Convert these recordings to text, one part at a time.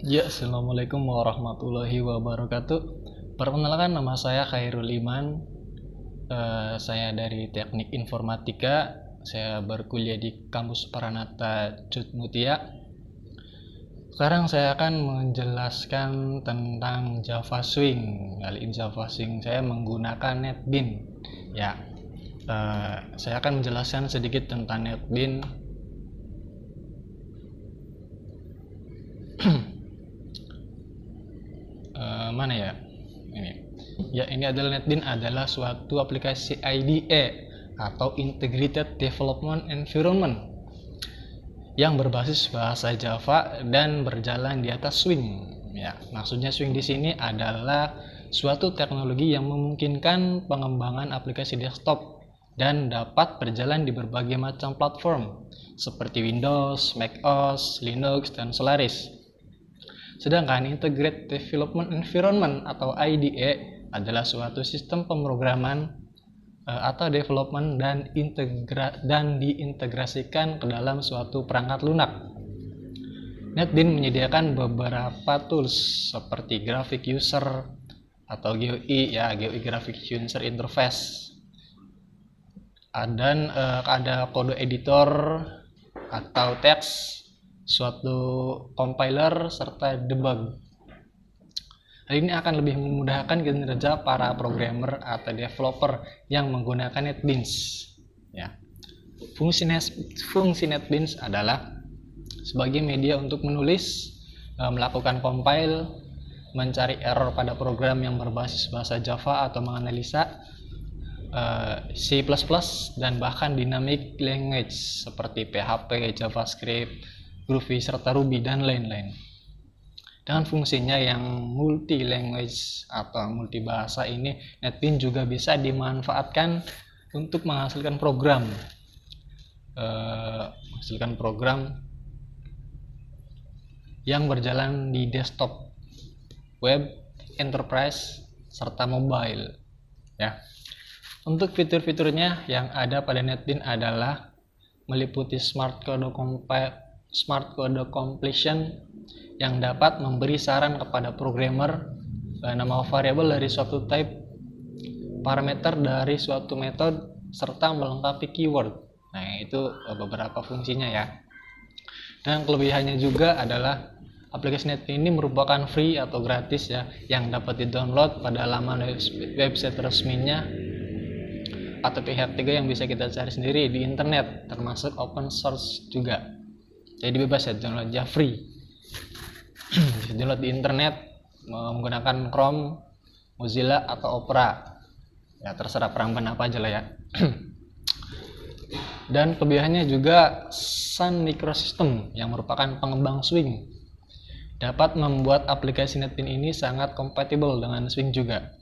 Ya, assalamualaikum warahmatullahi wabarakatuh. Perkenalkan, nama saya Khairul Iman. Saya dari Teknik Informatika. Saya berkuliah di kampus Paranata Cut Mutia. Sekarang saya akan menjelaskan tentang Java Swing. Kali ini Java Swing saya menggunakan NetBeans. Ya, saya akan menjelaskan sedikit tentang NetBeans. Mana ya? Ini adalah NetBeans adalah suatu aplikasi IDE atau Integrated Development Environment yang berbasis bahasa Java dan berjalan di atas Swing. Ya, maksudnya Swing di sini adalah suatu teknologi yang memungkinkan pengembangan aplikasi desktop dan dapat berjalan di berbagai macam platform seperti Windows, macOS, Linux, dan Solaris. Sedangkan Integrated Development Environment atau IDE adalah suatu sistem pemrograman atau development dan diintegrasikan ke dalam suatu perangkat lunak. NetBeans menyediakan beberapa tools seperti Graphic User atau GUI, GUI Graphic User Interface. Dan ada kode editor atau teks, suatu compiler, serta debug. Hal ini akan lebih memudahkan kinerja para programmer atau developer yang menggunakan NetBeans. Ya. Fungsi NetBeans adalah sebagai media untuk menulis, melakukan compile, mencari error pada program yang berbasis bahasa Java atau menganalisa C++, dan bahkan dynamic language seperti PHP, JavaScript, Groovy, serta Ruby, dan lain-lain. Dengan fungsinya yang multi language atau multi bahasa ini, NetBeans juga bisa dimanfaatkan untuk menghasilkan program yang berjalan di desktop, web, enterprise, serta mobile. Ya. Untuk fitur-fiturnya yang ada pada NetBeans adalah meliputi Smart Code Completion yang dapat memberi saran kepada programmer nama variabel dari suatu type, parameter dari suatu metode, serta melengkapi keyword. Nah, itu beberapa fungsinya ya. Dan kelebihannya juga adalah aplikasi NetBeans ini merupakan free atau gratis ya, yang dapat di-download pada laman website resminya atau pihak ketiga yang bisa kita cari sendiri di internet, termasuk open source juga. Jadi bebas ya, downloadnya free. Bisa download di internet menggunakan Chrome, Mozilla, atau Opera. Ya, terserah perangkat apa aja lah ya. Dan kelebihannya juga Sun Microsystem yang merupakan pengembang Swing dapat membuat aplikasi NetBeans ini sangat kompatibel dengan Swing juga,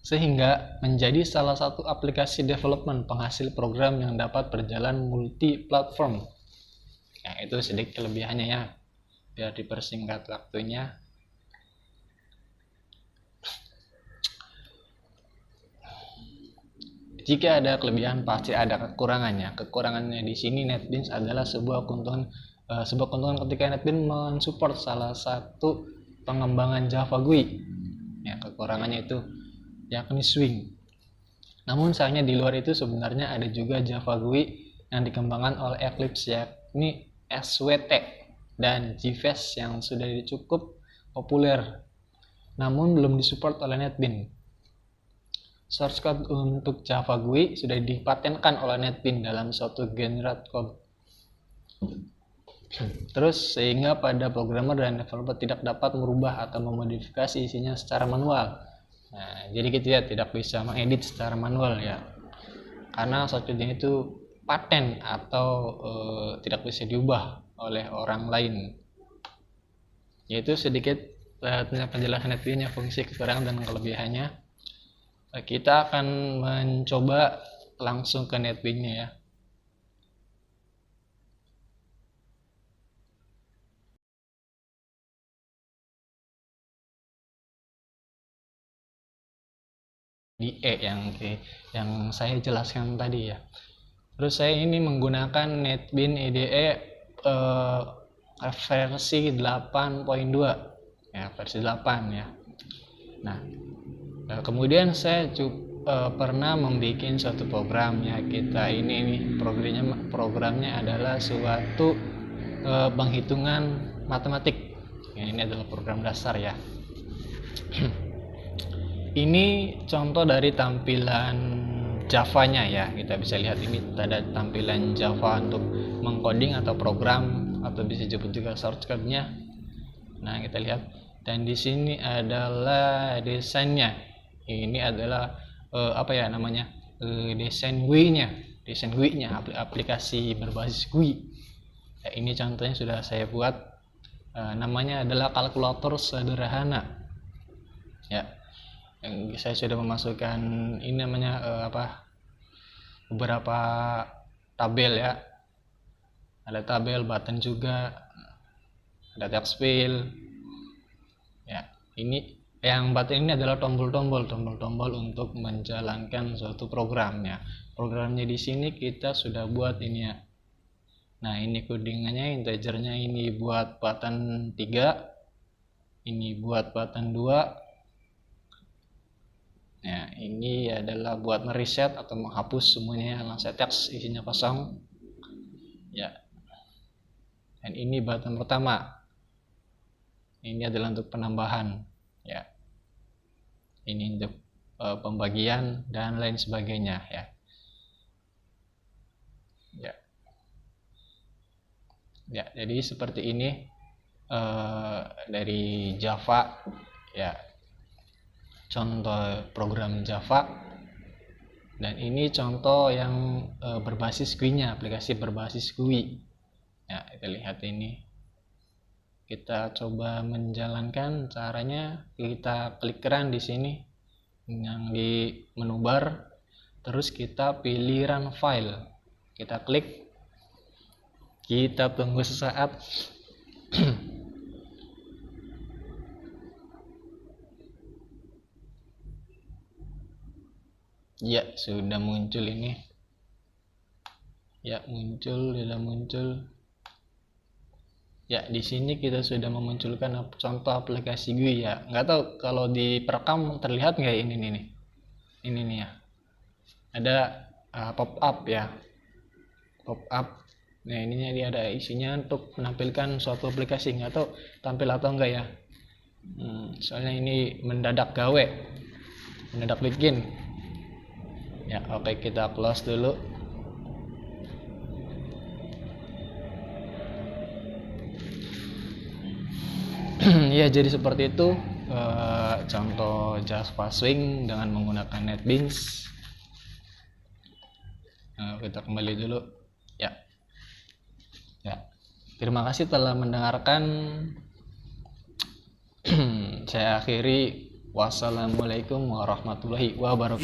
sehingga menjadi salah satu aplikasi development penghasil program yang dapat berjalan multi platform. Nah, itu sedikit kelebihannya ya, biar dipersingkat waktunya. Jika ada kelebihan pasti ada kekurangannya. Kekurangannya di sini NetBeans adalah sebuah keuntungan ketika NetBeans mensupport salah satu pengembangan Java GUI. Ya, kekurangannya itu yakni Swing. Namun sayangnya di luar itu sebenarnya ada juga Java GUI yang dikembangkan oleh Eclipse, yakni SWT dan GFast yang sudah cukup populer, namun belum disupport oleh NetBeans. Source code untuk Java GUI sudah dipatenkan oleh NetBeans dalam suatu generate code. Terus sehingga pada programmer dan developer tidak dapat merubah atau memodifikasi isinya secara manual. Nah, jadi gitu ya, tidak bisa mengedit secara manual ya, karena source code itu paten atau tidak bisa diubah oleh orang lain. Yaitu sedikit penjelasan NetBeans, fungsi, kekurangan, dan kelebihannya. Kita akan mencoba langsung ke NetBeans-nya ya. Di yang saya jelaskan tadi ya. Terus saya ini menggunakan NetBeans IDE versi 8.2. ya, versi 8 ya. Nah, kemudian saya pernah membuat suatu program ya. Kita ini programnya adalah suatu penghitungan matematik ya. Ini adalah program dasar ya. Ini contoh dari tampilan Java-nya ya. Kita bisa lihat ini ada tampilan Java untuk mengcoding atau program, atau bisa disebut juga shortcut-nya. Nah, kita lihat, dan di sini adalah desainnya. Ini adalah desain GUI-nya, aplikasi berbasis GUI. Ya, ini contohnya sudah saya buat. Namanya adalah kalkulator sederhana. Ya, saya sudah memasukkan ini namanya beberapa tabel ya. Ada tabel, button juga, ada text field. Ya, ini yang button ini adalah tombol-tombol untuk menjalankan suatu program ya. Programnya di sini kita sudah buat ini ya. Nah, ini codingannya, integernya ini buat button 3, ini buat button 2. Ya, ini adalah buat mereset atau menghapus semuanya yang saya teks isinya kosong. Ya. Dan ini button pertama. Ini adalah untuk penambahan, ya. Ini untuk pembagian dan lain sebagainya, ya. Ya. Ya, jadi seperti ini dari Java, ya. Contoh program Java. Dan ini contoh yang berbasis GUI-nya, aplikasi berbasis GUI. Ya, kita lihat ini. Kita coba menjalankan caranya. Kita klik run di sini yang di menu bar, terus kita pilih run file, kita klik, kita tunggu sesaat. Ya, sudah muncul ini. Ya, sudah muncul. Ya, di sini kita sudah memunculkan contoh aplikasi GUI ya. Nggak tahu kalau di perekam terlihat nggak ini nih. Ini nih ya. Ada pop up ya. Pop up. Nah, ininya dia ada isinya untuk menampilkan suatu aplikasi. Nggak tahu tampil atau enggak ya. Soalnya ini mendadak gawe. Mendadak bikin. Ya, oke, kita close dulu. Ya, jadi seperti itu contoh Java Swing dengan menggunakan NetBeans. Kita kembali dulu ya. Terima kasih telah mendengarkan. Saya akhiri. Wassalamualaikum warahmatullahi wabarakatuh.